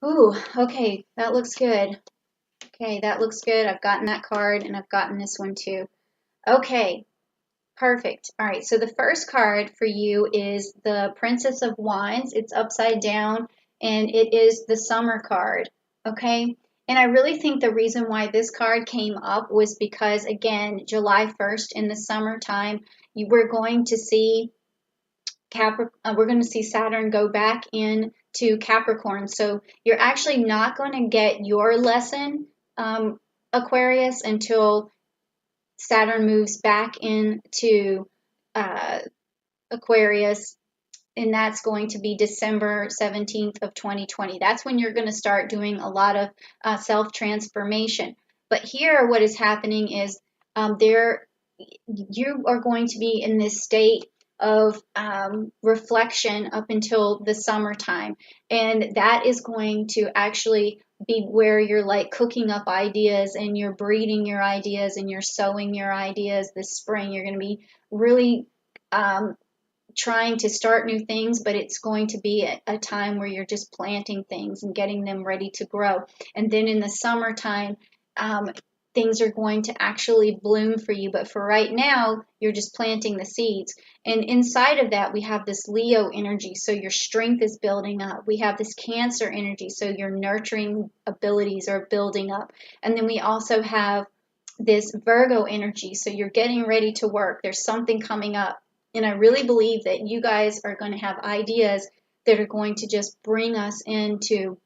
Ooh, okay, that looks good. Okay, that looks good. I've gotten that card and I've gotten this one too. Okay, perfect. All right, so the first card for you is the Princess of Wands. It's upside down and it is the summer card. Okay, and I really think the reason why this card came up was because, again, July 1st in the summertime, we're going to see we're going to see Saturn go back into Capricorn. So you're actually not going to get your lesson, Aquarius, until Saturn moves back into uh, Aquarius, and that's going to be December 17th of 2020. That's when you're going to start doing a lot of self-transformation. But here, what is happening is there you are going to be in this state of reflection up until the summertime. And that is going to actually be where you're like cooking up ideas and you're breeding your ideas and you're sowing your ideas this spring. You're going to be really trying to start new things, but it's going to be a time where you're just planting things and getting them ready to grow. And then in the summertime, um, things are going to actually bloom for you. But for right now, you're just planting the seeds. And inside of that, we have this Leo energy. So your strength is building up. We have this Cancer energy. So your nurturing abilities are building up. And then we also have this Virgo energy. So you're getting ready to work. There's something coming up. And I really believe that you guys are going to have ideas that are going to just bring us into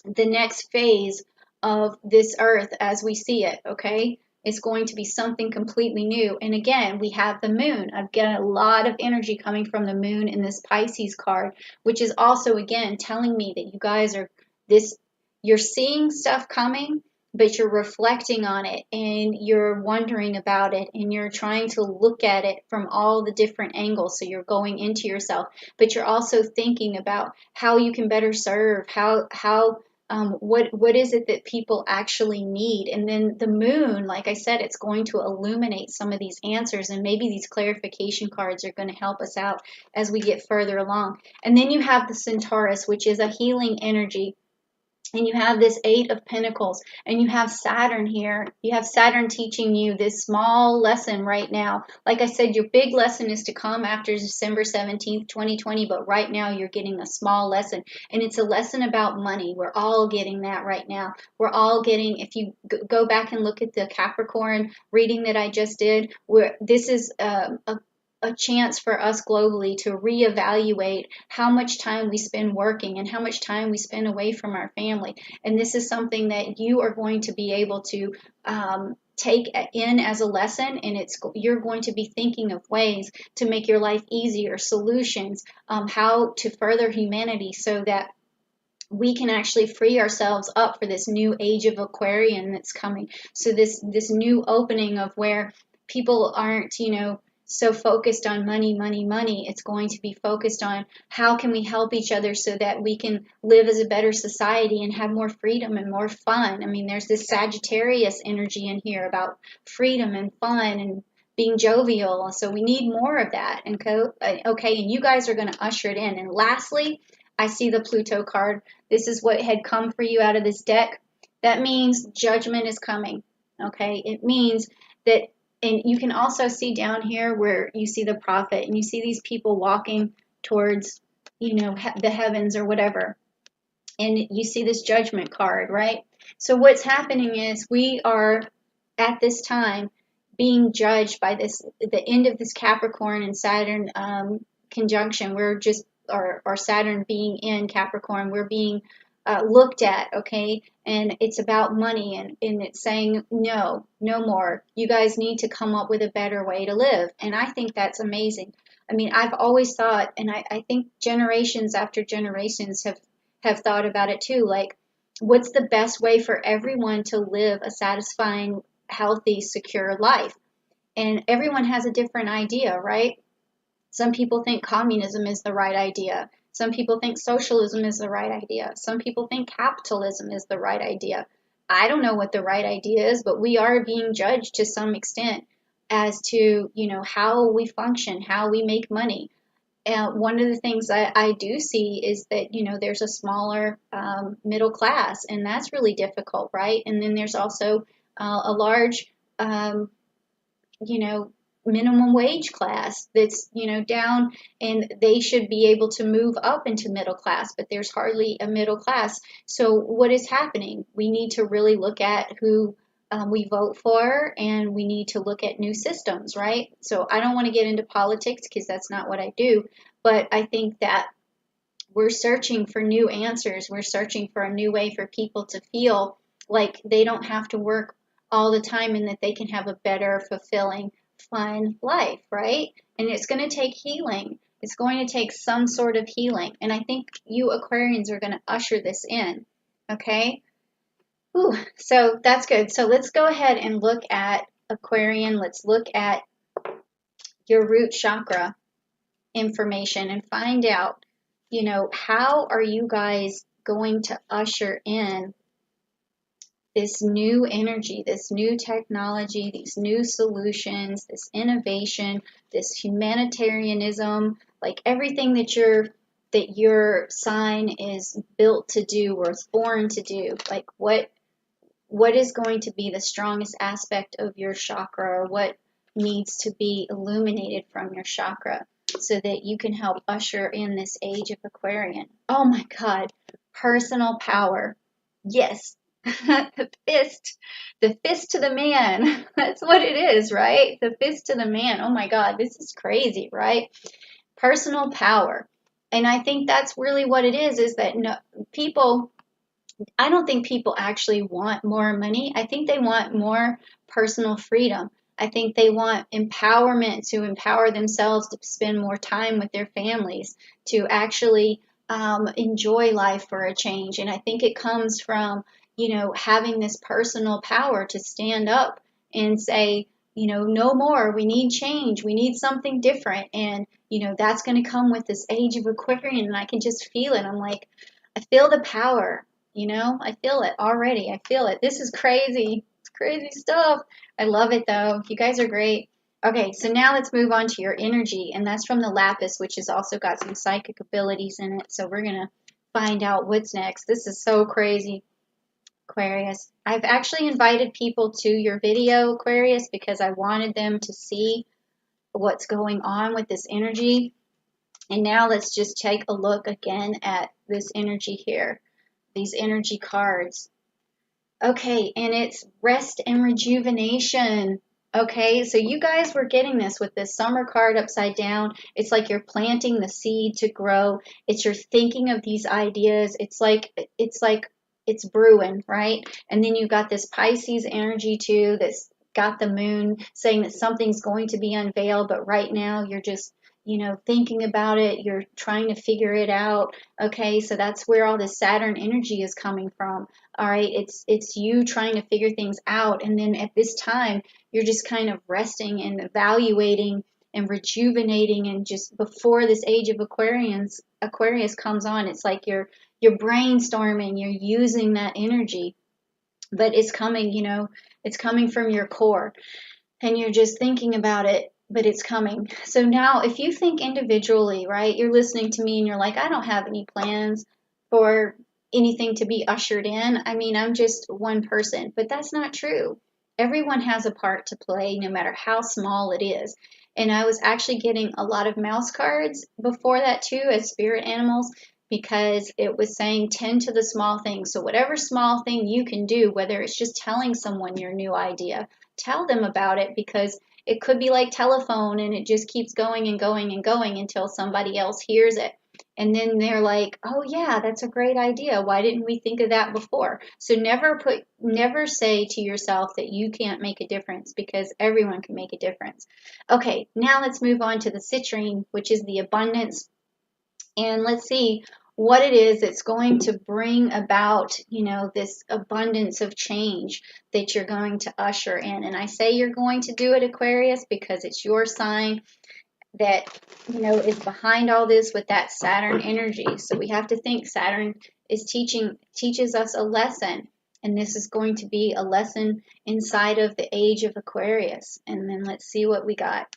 the next phase of this earth as we see it, okay? It's going to be something completely new. And again, we have the moon. I've got a lot of energy coming from the moon in this Pisces card, which is also, again, telling me that you guys are this, you're seeing stuff coming, but you're reflecting on it and you're wondering about it and you're trying to look at it from all the different angles. So you're going into yourself, but you're also thinking about how you can better serve, what is it that people actually need. And then the moon, like I said, it's going to illuminate some of these answers, and maybe these clarification cards are going to help us out as we get further along. And then you have the Centaurus, which is a healing energy, and you have this Eight of Pentacles, and you have Saturn here. You have Saturn teaching you this small lesson right now. Like I said, your big lesson is to come after December 17th, 2020, but right now you're getting a small lesson, and it's a lesson about money. We're all getting that right now. We're all getting, if you go back and look at the Capricorn reading that I just did, where this is a chance for us globally to reevaluate how much time we spend working and how much time we spend away from our family. And this is something that you are going to be able to take in as a lesson, and you're going to be thinking of ways to make your life easier, solutions, how to further humanity so that we can actually free ourselves up for this new age of Aquarian that's coming. So this new opening of where people aren't, so focused on money, money, money. It's going to be focused on how can we help each other so that we can live as a better society and have more freedom and more fun. I mean, there's this Sagittarius energy in here about freedom and fun and being jovial. So we need more of that. And okay, and you guys are going to usher it in. And lastly, I see the Pluto card. This is what had come for you out of this deck. That means judgment is coming. Okay, it means that, and you can also see down here where you see the prophet and you see these people walking towards, the heavens or whatever. And you see this judgment card, right? So what's happening is we are at this time being judged by the end of this Capricorn and Saturn conjunction. We're just, or Saturn being in Capricorn, we're being looked at, okay? And it's about money, and it's saying, no, no more. You guys need to come up with a better way to live. And I think that's amazing. I mean, I've always thought, and I think generations after generations have thought about it too, like, what's the best way for everyone to live a satisfying, healthy, secure life? And everyone has a different idea, right? Some people think communism is the right idea. Some people think socialism is the right idea. Some people think capitalism is the right idea. I don't know what the right idea is, but we are being judged to some extent as to, how we function, how we make money. one of the things I do see is that, there's a smaller middle class, and that's really difficult, right? And then there's also a large, you know, minimum wage class that's, down, and they should be able to move up into middle class, but there's hardly a middle class. So what is happening? We need to really look at who we vote for, and we need to look at new systems, right? So I don't want to get into politics because that's not what I do, but I think that we're searching for new answers. We're searching for a new way for people to feel like they don't have to work all the time, and that they can have a better, fulfilling, fun life, right? And it's going to take healing. It's going to take some sort of healing. And I think you Aquarians are going to usher this in, okay? Ooh, so that's good. So let's go ahead and look at Aquarian. Let's look at your root chakra information and find out, how are you guys going to usher in this new energy, this new technology, these new solutions, this innovation, this humanitarianism, like everything that your sign is built to do or is born to do. Like what is going to be the strongest aspect of your chakra, or what needs to be illuminated from your chakra so that you can help usher in this age of Aquarian. Oh my God, personal power. Yes. The fist to the man. That's what it is, right? The fist to the man. Oh my God, this is crazy, right? Personal power. And I think that's really what it is that no, people, I don't think people actually want more money. I think they want more personal freedom. I think they want empowerment to empower themselves to spend more time with their families, to actually enjoy life for a change. And I think it comes from, having this personal power to stand up and say, no more. We need change. We need something different. And, that's going to come with this age of Aquarian. And I can just feel it. I'm like, I feel the power. I feel it already. I feel it. This is crazy. It's crazy stuff. I love it though. You guys are great. Okay, so now let's move on to your energy, and that's from the lapis, which has also got some psychic abilities in it. So we're going to find out what's next. This is so crazy, Aquarius. I've actually invited people to your video, Aquarius, because I wanted them to see what's going on with this energy. And now let's just take a look again at this energy here. These energy cards. Okay, and it's rest and rejuvenation. Okay, so you guys were getting this with this summer card upside down. It's like you're planting the seed to grow. It's you're thinking of these ideas. It's brewing, right? And then you've got this Pisces energy too that's got the moon saying that something's going to be unveiled, but right now you're just thinking about it, you're trying to figure it out. Okay, so that's where all this Saturn energy is coming from. All right, it's you trying to figure things out, and then at this time, you're just kind of resting and evaluating and rejuvenating, and just before this age of Aquarius comes on, it's like you're brainstorming, you're using that energy, but it's coming, it's coming from your core, and you're just thinking about it, but it's coming. So now if you think individually, right, you're listening to me and you're like, I don't have any plans for anything to be ushered in. I mean, I'm just one person, but that's not true. Everyone has a part to play, no matter how small it is. And I was actually getting a lot of mouse cards before that too, as spirit animals, because it was saying tend to the small things. So whatever small thing you can do, whether it's just telling someone your new idea, tell them about it, because it could be like telephone and it just keeps going and going and going until somebody else hears it. And then they're like, oh yeah, that's a great idea. Why didn't we think of that before? So never say to yourself that you can't make a difference, because everyone can make a difference. Okay, now let's move on to the citrine, which is the abundance. And let's see what it is that's going to bring about, this abundance of change that you're going to usher in. And I say you're going to do it, Aquarius, because it's your sign that, is behind all this with that Saturn energy. So we have to think Saturn teaches us a lesson. And this is going to be a lesson inside of the age of Aquarius. And then let's see what we got.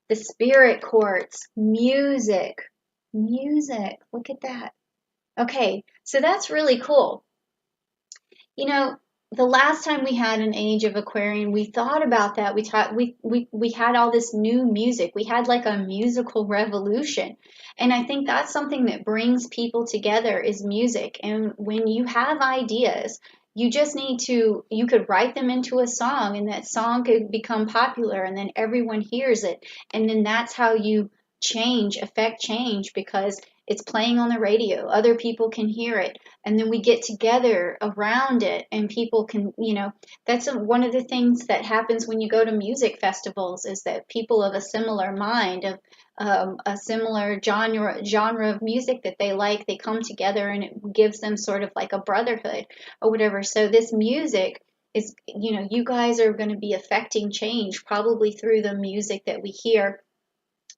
The spirit quartz, music, music. Look at that. Okay, so that's really cool. You know, the last time we had an age of Aquarian, we thought about that. We had all this new music. We had like a musical revolution. And I think that's something that brings people together is music. And when you have ideas, you just need to, you could write them into a song and that song could become popular and then everyone hears it. And then that's how you affect change because it's playing on the radio. Other people can hear it and then we get together around it and people can, that's one of the things that happens when you go to music festivals is that people of a similar mind of a similar genre of music that they like, they come together and it gives them sort of like a brotherhood or whatever. So this music is, you guys are going to be affecting change probably through the music that we hear,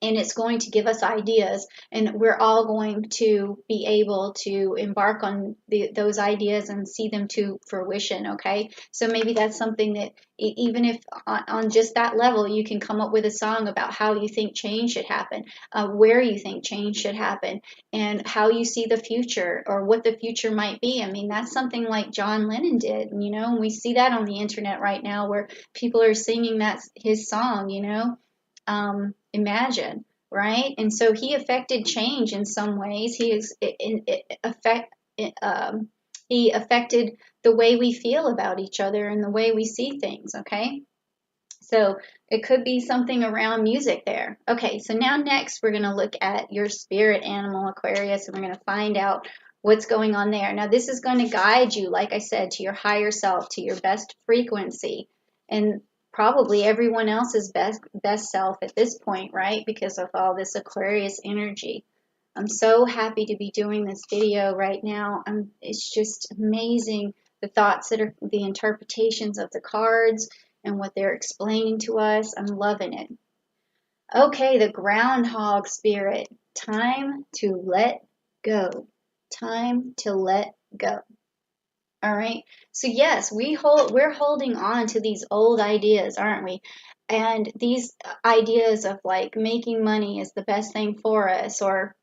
and it's going to give us ideas, and we're all going to be able to embark on those ideas and see them to fruition. Okay, so maybe that's something that even if on just that level you can come up with a song about how you think change should happen, where you think change should happen, and how you see the future or what the future might be. I mean, that's something like John Lennon did, and we see that on the internet right now where people are singing his song, Imagine, right? And so he affected change in some ways. He affected the way we feel about each other and the way we see things. Okay, so it could be something around music there. Okay, so now next we're going to look at your spirit animal, Aquarius, and we're going to find out what's going on there. Now this is going to guide you, like I said, to your higher self, to your best frequency, and probably everyone else's best self at this point, right? Because of all this Aquarius energy. I'm so happy to be doing this video right now. It's just amazing the thoughts that are the interpretations of the cards and what they're explaining to us. I'm loving it. Okay, the groundhog spirit. Time to let go. Time to let go. All right. So yes, we're holding on to these old ideas, aren't we? And these ideas of like making money is the best thing for us, or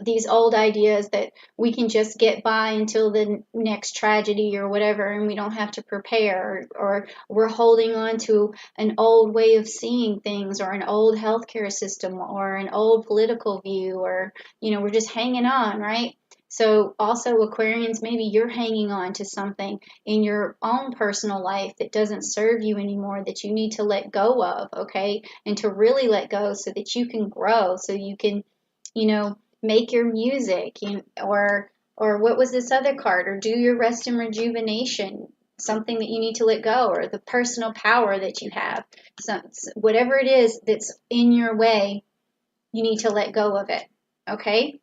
these old ideas that we can just get by until the next tragedy or whatever and we don't have to prepare, or we're holding on to an old way of seeing things or an old healthcare system or an old political view, or we're just hanging on, right? So also Aquarians, maybe you're hanging on to something in your own personal life that doesn't serve you anymore that you need to let go of, okay? And to really let go so that you can grow, so you can, make your music, or what was this other card, or do your rest and rejuvenation, something that you need to let go, or the personal power that you have. So whatever it is that's in your way, you need to let go of it, okay?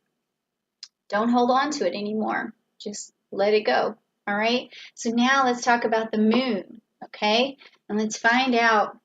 Don't hold on to it anymore. Just let it go, all right? So now let's talk about the moon, okay? And let's find out,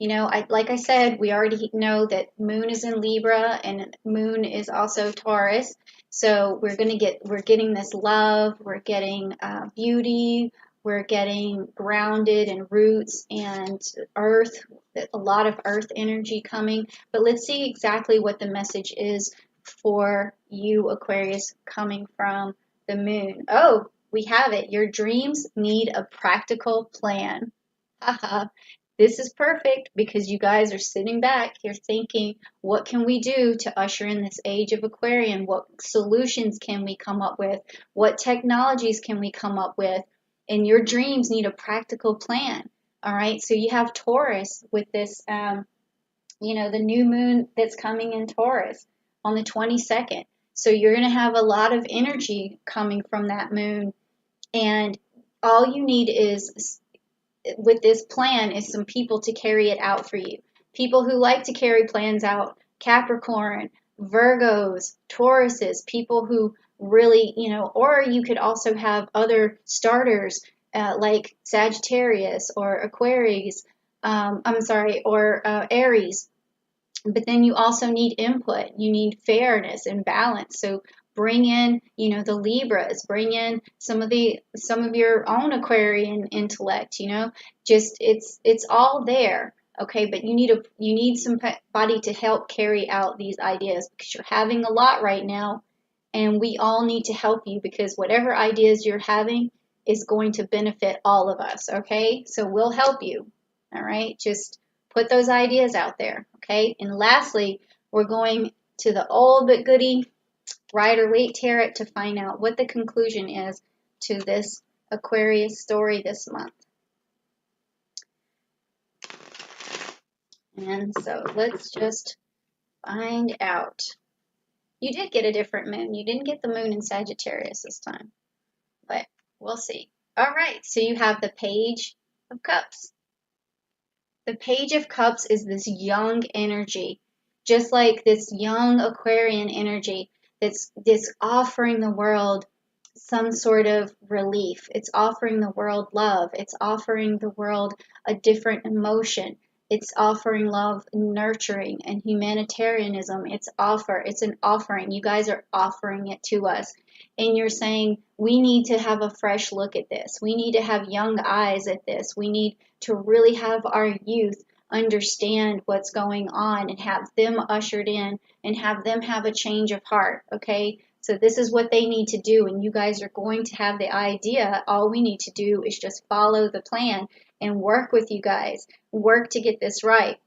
like I said, we already know that moon is in Libra and moon is also Taurus. So we're getting this love, we're getting beauty, we're getting grounded and roots and earth, a lot of earth energy coming. But let's see exactly what the message is for you, Aquarius, coming from the moon. Oh, we have it. Your dreams need a practical plan. Haha. This is perfect because you guys are sitting back here thinking, what can we do to usher in this age of Aquarian? What solutions can we come up with? What technologies can we come up with? And your dreams need a practical plan. All right. So you have Taurus with this, the new moon that's coming in Taurus on the 22nd. So you're going to have a lot of energy coming from that moon. And all you need is, with this plan, is some people to carry it out for you. People who like to carry plans out, Capricorn, Virgos, Tauruses, people who really, or you could also have other starters like Sagittarius or Aquarius, or Aries. But then you also need input. You need fairness and balance. So bring in, the Libras, bring in some of your own Aquarian intellect, just it's all there. Okay, but you need somebody to help carry out these ideas because you're having a lot right now, and we all need to help you because whatever ideas you're having is going to benefit all of us. Okay, so we'll help you. All right, just put those ideas out there. Okay, and lastly, we're going to the old but goodie Rider Waite Tarot to find out what the conclusion is to this Aquarius story this month. And so let's just find out. You did get a different moon. You didn't get the moon in Sagittarius this time, but we'll see. All right, so you have the Page of Cups. The Page of Cups is this young energy, just like this young Aquarian energy that's offering the world some sort of relief. It's offering the world love. It's offering the world a different emotion. It's offering love, nurturing, and humanitarianism. It's an offering. You guys are offering it to us. And you're saying, we need to have a fresh look at this. We need to have young eyes at this. We need to really have our youth understand what's going on and have them ushered in and have them have a change of heart, okay? So this is what they need to do, and you guys are going to have the idea. All we need to do is just follow the plan and work with you guys, work to get this right.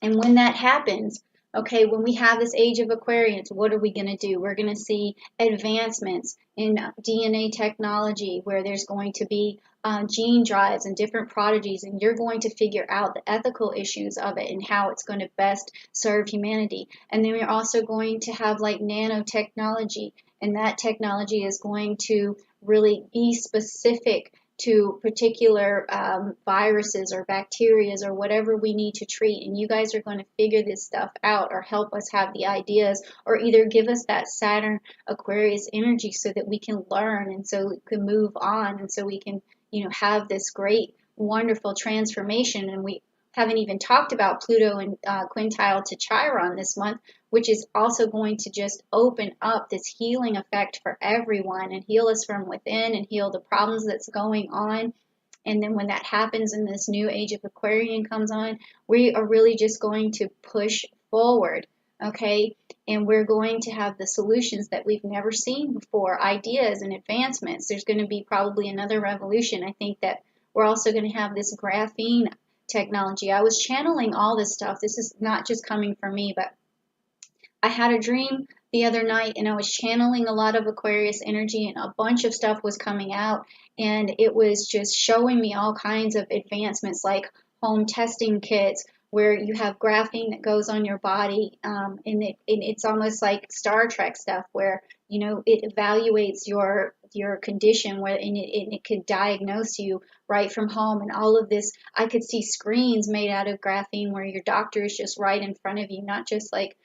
And when that happens, okay, when we have this age of Aquarians, what are we going to do? We're going to see advancements in DNA technology where there's going to be gene drives and different prodigies, and you're going to figure out the ethical issues of it and how it's going to best serve humanity. And then we're also going to have like nanotechnology, and that technology is going to really be specific to particular viruses or bacterias or whatever we need to treat. And you guys are going to figure this stuff out or help us have the ideas or either give us that Saturn Aquarius energy so that we can learn and so we can move on and so we can, have this great, wonderful transformation. And we haven't even talked about Pluto and quintile to Chiron this month, which is also going to just open up this healing effect for everyone and heal us from within and heal the problems that's going on. And then when that happens and this new age of Aquarian comes on, we are really just going to push forward, okay? And we're going to have the solutions that we've never seen before, ideas and advancements. There's going to be probably another revolution. I think that we're also going to have this graphene technology. I was channeling all this stuff. This is not just coming from me, but I had a dream the other night and I was channeling a lot of Aquarius energy and a bunch of stuff was coming out and it was just showing me all kinds of advancements like home testing kits where you have graphene that goes on your body and it's almost like Star Trek stuff where it evaluates your condition where and it could diagnose you right from home and all of this. I could see screens made out of graphene where your doctor is just right in front of you, not just like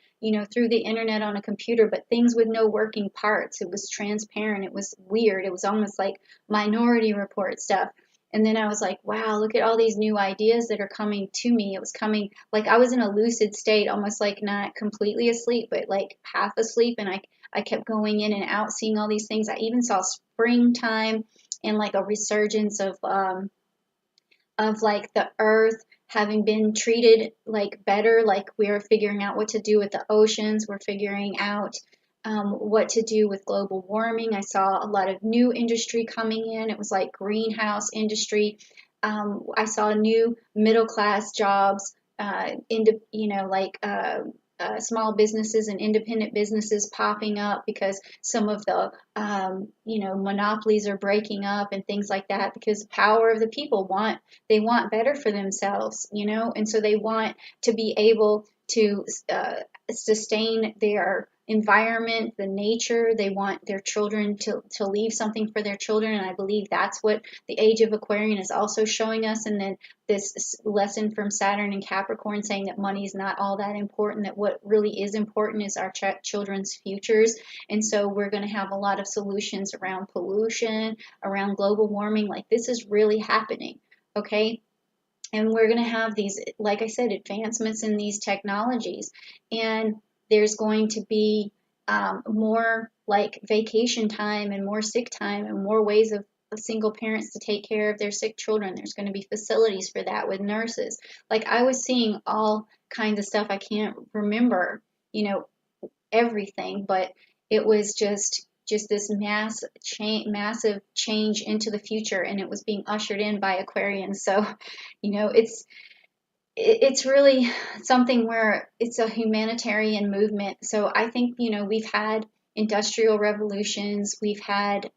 through the internet on a computer, but things with no working parts. It was transparent. It was weird. It was almost like Minority Report stuff. And then I was like, wow, look at all these new ideas that are coming to me. It was coming like I was in a lucid state, almost like not completely asleep, but like half asleep. And I kept going in and out, seeing all these things. I even saw springtime and like a resurgence of like the earth having been treated like better, like we're figuring out what to do with the oceans, we're figuring out what to do with global warming. I saw a lot of new industry coming in. It was like greenhouse industry. I saw new middle class jobs, small businesses and independent businesses popping up because some of the monopolies are breaking up and things like that because the power of the people want better for themselves, and so they want to be able to sustain their environment, the nature. They want their children to leave something for their children, and I believe that's what the age of Aquarian is also showing us. And then this lesson from Saturn and Capricorn saying that money is not all that important, that what really is important is our children's futures. And so we're going to have a lot of solutions around pollution, around global warming. Like this is really happening, okay? And we're going to have these, like I said, advancements in these technologies. And there's going to be more like vacation time and more sick time and more ways of single parents to take care of their sick children. There's going to be facilities for that with nurses. Like I was seeing all kinds of stuff. I can't remember, everything, but it was just this massive change into the future, and it was being ushered in by Aquarians. So, it's really something where it's a humanitarian movement. So I think, we've had industrial revolutions, we've had,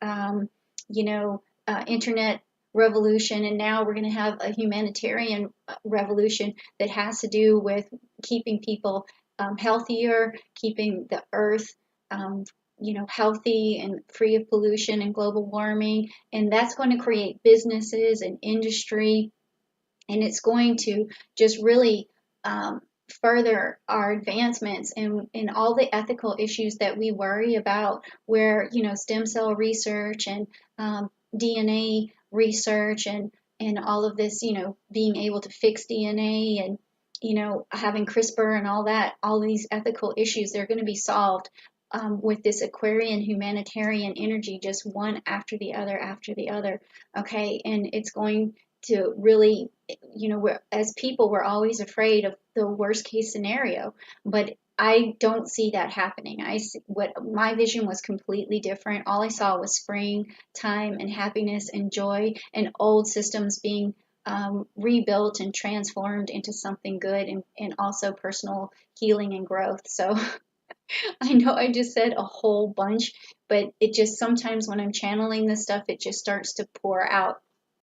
internet revolution, and now we're going to have a humanitarian revolution that has to do with keeping people healthier, keeping the earth, healthy and free of pollution and global warming. And that's going to create businesses and industry, and it's going to just really further our advancements in all the ethical issues that we worry about, where stem cell research and DNA research and all of this, being able to fix DNA and having CRISPR and all these ethical issues, they're going to be solved with this Aquarian humanitarian energy, just one after the other after the other. Okay, and it's going to really, as people, we're always afraid of the worst case scenario, but I don't see that happening. What my vision was completely different. All I saw was spring time and happiness and joy, and old systems being rebuilt and transformed into something good, and also personal healing and growth. So I know I just said a whole bunch, but it just sometimes when I'm channeling this stuff, it just starts to pour out.